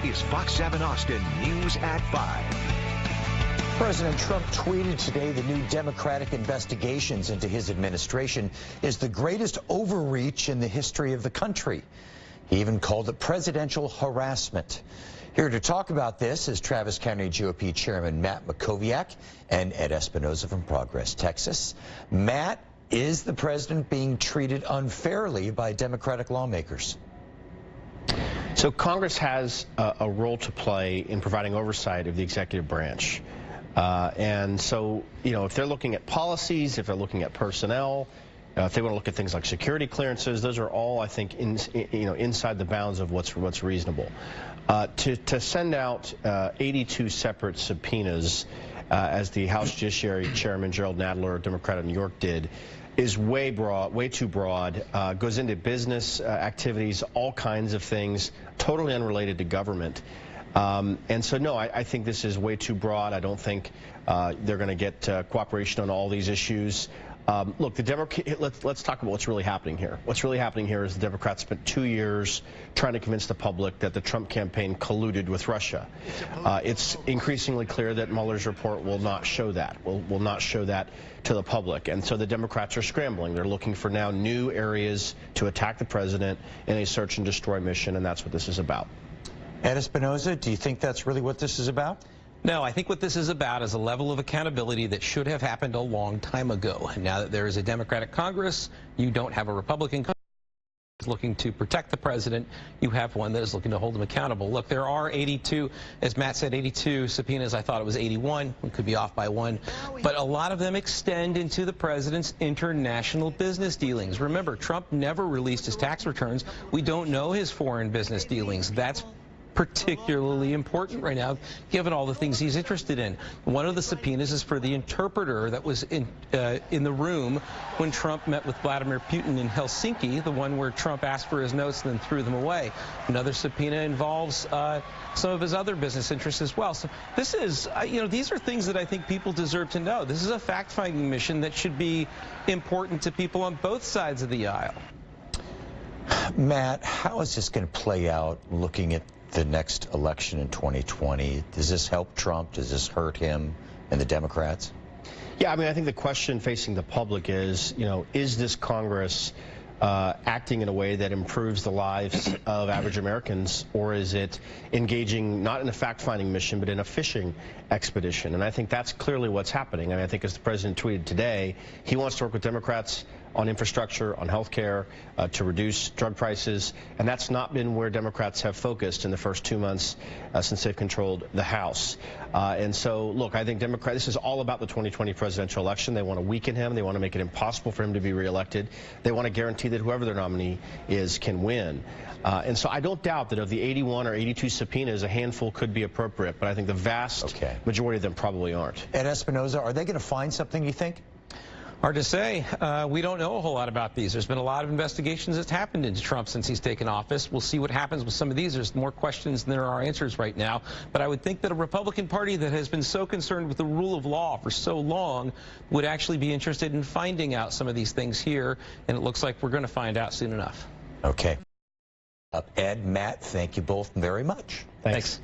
is Fox 7 Austin News at 5. President Trump tweeted today the new Democratic investigations into his administration is the greatest overreach in the history of the country. He even called it presidential harassment. Here to talk about this is Travis County GOP Chairman Matt Mackowiak and Ed Espinoza from Progress, Texas. Matt, is the president being treated unfairly by Democratic lawmakers? So Congress has a role to play in providing oversight of the executive branch. And so, if they're looking at policies, if they're looking at personnel, if they want to look at things like security clearances, those are all, I think, inside the bounds of what's reasonable. To send out 82 separate subpoenas, as the House Judiciary Chairman Gerald Nadler, a Democrat of New York, did, is way too broad. Goes into business activities, all kinds of things, totally unrelated to government. And so, no, I think this is way too broad. I don't think they're going to get cooperation on all these issues. Look, let's talk about what's really happening here. What's really happening here is the Democrats spent 2 years trying to convince the public that the Trump campaign colluded with Russia. It's increasingly clear that Mueller's report will not show that, will not show that to the public. And so the Democrats are scrambling. They're looking for now new areas to attack the president in a search and destroy mission, and that's what this is about. Ed Espinoza, do you think that's really what this is about? No, I think what this is about is a level of accountability that should have happened a long time ago. And now that there is a Democratic Congress, you don't have a Republican Congress looking to protect the president. You have one that is looking to hold him accountable. Look, there are 82, as Matt said, 82 subpoenas. I thought it was 81. We could be off by one. But a lot of them extend into the president's international business dealings. Remember, Trump never released his tax returns. We don't know his foreign business dealings. That's particularly important right now, given all the things he's interested in. One of the subpoenas is for the interpreter that was in the room when Trump met with Vladimir Putin in Helsinki, the one where Trump asked for his notes and then threw them away. Another subpoena involves some of his other business interests as well. So this is, these are things that I think people deserve to know. This is a fact-finding mission that should be important to people on both sides of the aisle. Matt, how is this going to play out looking at the next election in 2020? Does this help Trump? Does this hurt him and the Democrats? Yeah, I think the question facing the public is, is this Congress acting in a way that improves the lives of average Americans, or is it engaging not in a fact-finding mission but in a fishing expedition? And I think that's clearly what's happening. I think as the president tweeted today, he wants to work with Democrats on infrastructure, on health care, to reduce drug prices, and that's not been where Democrats have focused in the first 2 months since they've controlled the House. And so, look, I think this is all about the 2020 presidential election. They want to weaken him. They want to make it impossible for him to be reelected. They want to guarantee that whoever their nominee is can win. And so I don't doubt that of the 81 or 82 subpoenas, a handful could be appropriate, but I think the vast majority of them probably aren't. Ed Espinoza, are they going to find something, you think? Hard to say. We don't know a whole lot about these. There's been a lot of investigations that's happened into Trump since he's taken office. We'll see what happens with some of these. There's more questions than there are answers right now. But I would think that a Republican Party that has been so concerned with the rule of law for so long would actually be interested in finding out some of these things here. And it looks like we're going to find out soon enough. Okay. Ed, Matt, thank you both very much. Thanks.